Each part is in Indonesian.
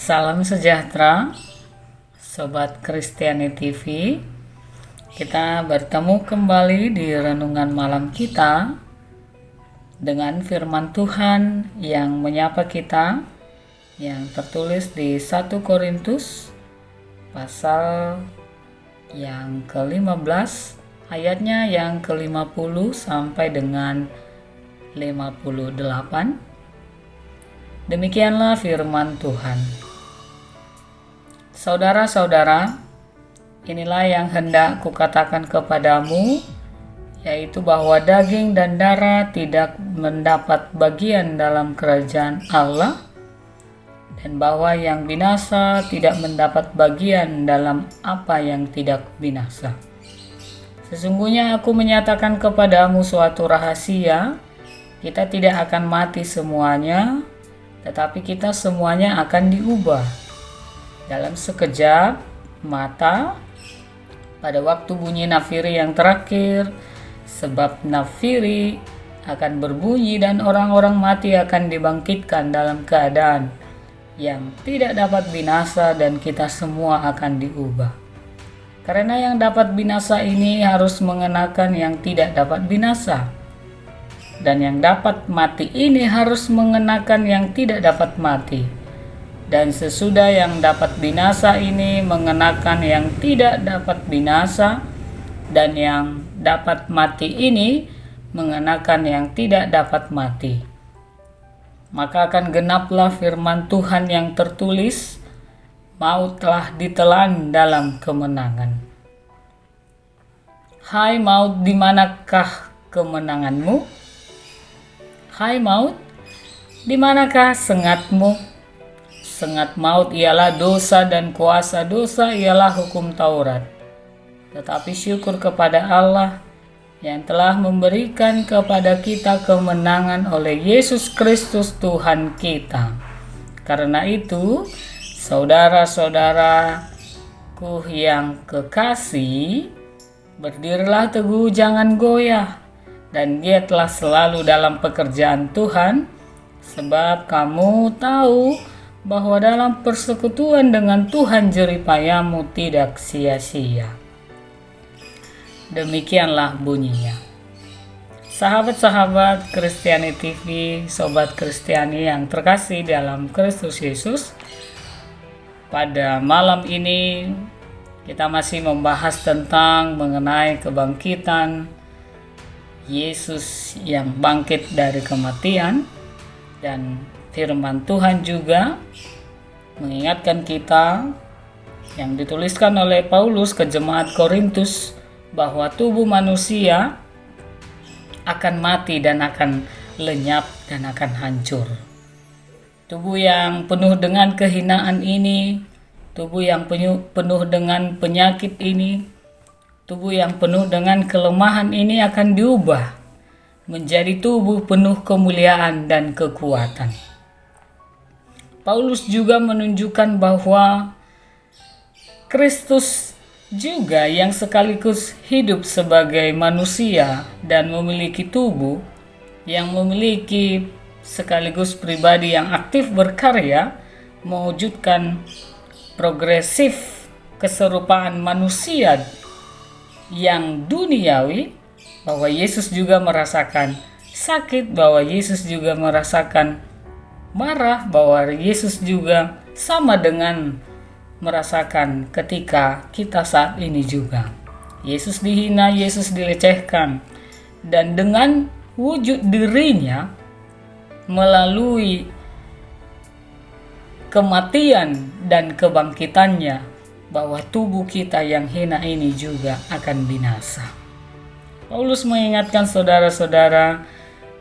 Salam sejahtera, Sobat Kristiani TV. Kita bertemu kembali di renungan malam kita dengan firman Tuhan yang menyapa kita, yang tertulis di 1 Korintus pasal yang ke-15, ayatnya yang ke-50 sampai dengan 58. Demikianlah firman Tuhan. Saudara-saudara, inilah yang hendak kukatakan kepadamu, yaitu bahwa daging dan darah tidak mendapat bagian dalam kerajaan Allah, dan bahwa yang binasa tidak mendapat bagian dalam apa yang tidak binasa. Sesungguhnya aku menyatakan kepadamu suatu rahasia, kita tidak akan mati semuanya, tetapi kita semuanya akan diubah dalam sekejap mata, pada waktu bunyi nafiri yang terakhir. Sebab nafiri akan berbunyi dan orang-orang mati akan dibangkitkan dalam keadaan yang tidak dapat binasa, dan kita semua akan diubah. Karena yang dapat binasa ini harus mengenakan yang tidak dapat binasa, dan yang dapat mati ini harus mengenakan yang tidak dapat mati. Dan sesudah yang dapat binasa ini mengenakan yang tidak dapat binasa, dan yang dapat mati ini mengenakan yang tidak dapat mati. Maka akan genaplah firman Tuhan yang tertulis, maut telah ditelan dalam kemenangan. Hai maut, di manakah kemenanganmu? Hai maut, di manakah sengatmu? Sengat maut ialah dosa, dan kuasa dosa ialah hukum Taurat. Tetapi syukur kepada Allah yang telah memberikan kepada kita kemenangan oleh Yesus Kristus Tuhan kita. Karena itu, saudara-saudaraku yang kekasih, berdirilah teguh, jangan goyah, dan giatlah selalu dalam pekerjaan Tuhan, sebab kamu tahu bahwa dalam persekutuan dengan Tuhan jeripayamu tidak sia-sia. Demikianlah bunyinya. Sahabat-sahabat Kristiani TV, Sobat Kristiani yang terkasih dalam Kristus Yesus, pada malam ini kita masih membahas tentang mengenai kebangkitan Yesus yang bangkit dari kematian, dan firman Tuhan juga mengingatkan kita yang dituliskan oleh Paulus ke jemaat Korintus, bahwa tubuh manusia akan mati dan akan lenyap dan akan hancur. Tubuh yang penuh dengan kehinaan ini, tubuh yang penuh dengan penyakit ini, tubuh yang penuh dengan kelemahan ini akan diubah menjadi tubuh penuh kemuliaan dan kekuatan. Paulus juga menunjukkan bahwa Kristus juga yang sekaligus hidup sebagai manusia dan memiliki tubuh, yang memiliki sekaligus pribadi yang aktif berkarya, mewujudkan progresif keserupaan manusia yang duniawi, bahwa Yesus juga merasakan sakit, bahwa Yesus juga merasakan marah, bahwa Yesus juga sama dengan merasakan ketika kita saat ini juga. Yesus dihina, Yesus dilecehkan, dan dengan wujud dirinya melalui kematian dan kebangkitannya, bahwa tubuh kita yang hina ini juga akan binasa. Paulus mengingatkan saudara-saudara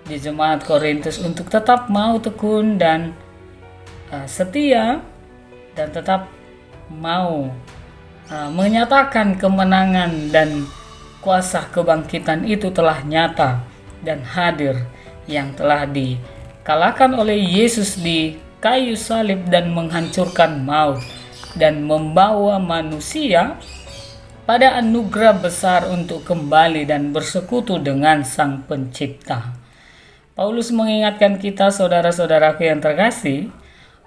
di jemaat Korintus untuk tetap mau tekun dan setia, dan tetap mau menyatakan kemenangan dan kuasa kebangkitan itu telah nyata dan hadir, yang telah dikalahkan oleh Yesus di kayu salib dan menghancurkan maut, dan membawa manusia pada anugerah besar untuk kembali dan bersekutu dengan Sang Pencipta. Paulus mengingatkan kita, saudara-saudaraku yang terkasih,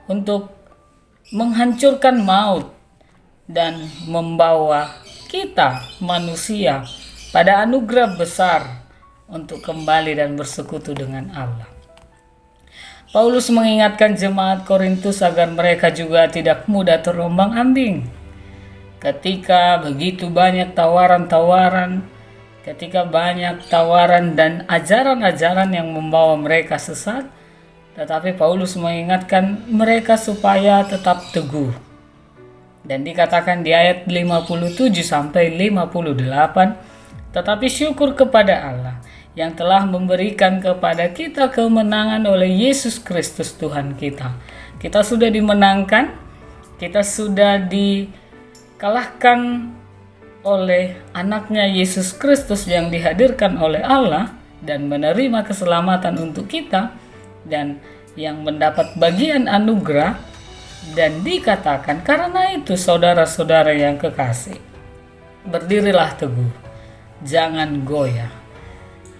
untuk menghancurkan maut dan membawa kita manusia pada anugerah besar untuk kembali dan bersekutu dengan Allah. Paulus mengingatkan jemaat Korintus agar mereka juga tidak mudah terombang-ambing. Ketika begitu banyak tawaran-tawaran, ketika banyak tawaran dan ajaran-ajaran yang membawa mereka sesat, tetapi Paulus mengingatkan mereka supaya tetap teguh. Dan dikatakan di ayat 57 sampai 58, tetapi syukur kepada Allah yang telah memberikan kepada kita kemenangan oleh Yesus Kristus Tuhan kita. Kita sudah dimenangkan, kita sudah dikalahkan oleh anaknya Yesus Kristus yang dihadirkan oleh Allah dan menerima keselamatan untuk kita dan yang mendapat bagian anugerah. Dan dikatakan, karena itu saudara-saudara yang kekasih, berdirilah teguh, jangan goyah.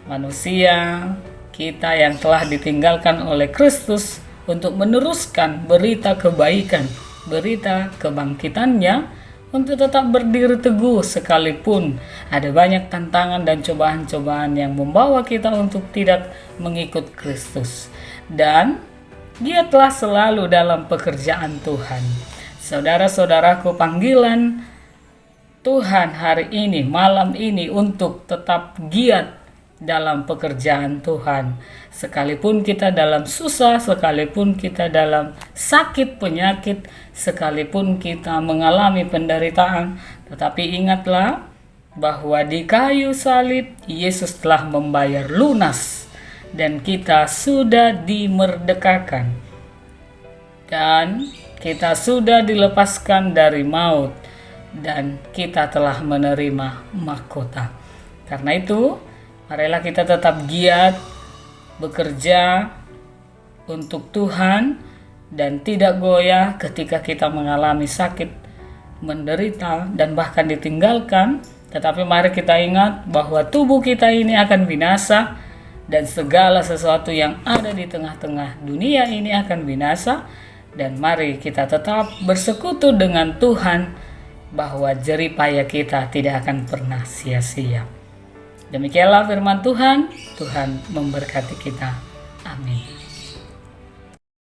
Manusia kita yang telah ditinggalkan oleh Kristus untuk meneruskan berita kebaikan, berita kebangkitannya, untuk tetap berdiri teguh sekalipun ada banyak tantangan dan cobaan-cobaan yang membawa kita untuk tidak mengikut Kristus. Dan Dia telah selalu dalam pekerjaan Tuhan. Saudara-saudaraku, panggilan Tuhan hari ini, malam ini, untuk tetap giat dalam pekerjaan Tuhan. Sekalipun kita dalam susah, sekalipun kita dalam sakit penyakit, sekalipun kita mengalami penderitaan, tetapi ingatlah bahwa di kayu salib Yesus telah membayar lunas dan kita sudah dimerdekakan dan kita sudah dilepaskan dari maut dan kita telah menerima mahkota. Karena itu, marilah kita tetap giat bekerja untuk Tuhan dan tidak goyah ketika kita mengalami sakit, menderita, dan bahkan ditinggalkan. Tetapi mari kita ingat bahwa tubuh kita ini akan binasa dan segala sesuatu yang ada di tengah-tengah dunia ini akan binasa. Dan mari kita tetap bersekutu dengan Tuhan bahwa jerih payah kita tidak akan pernah sia-sia. Demikianlah firman Tuhan. Tuhan memberkati kita. Amin.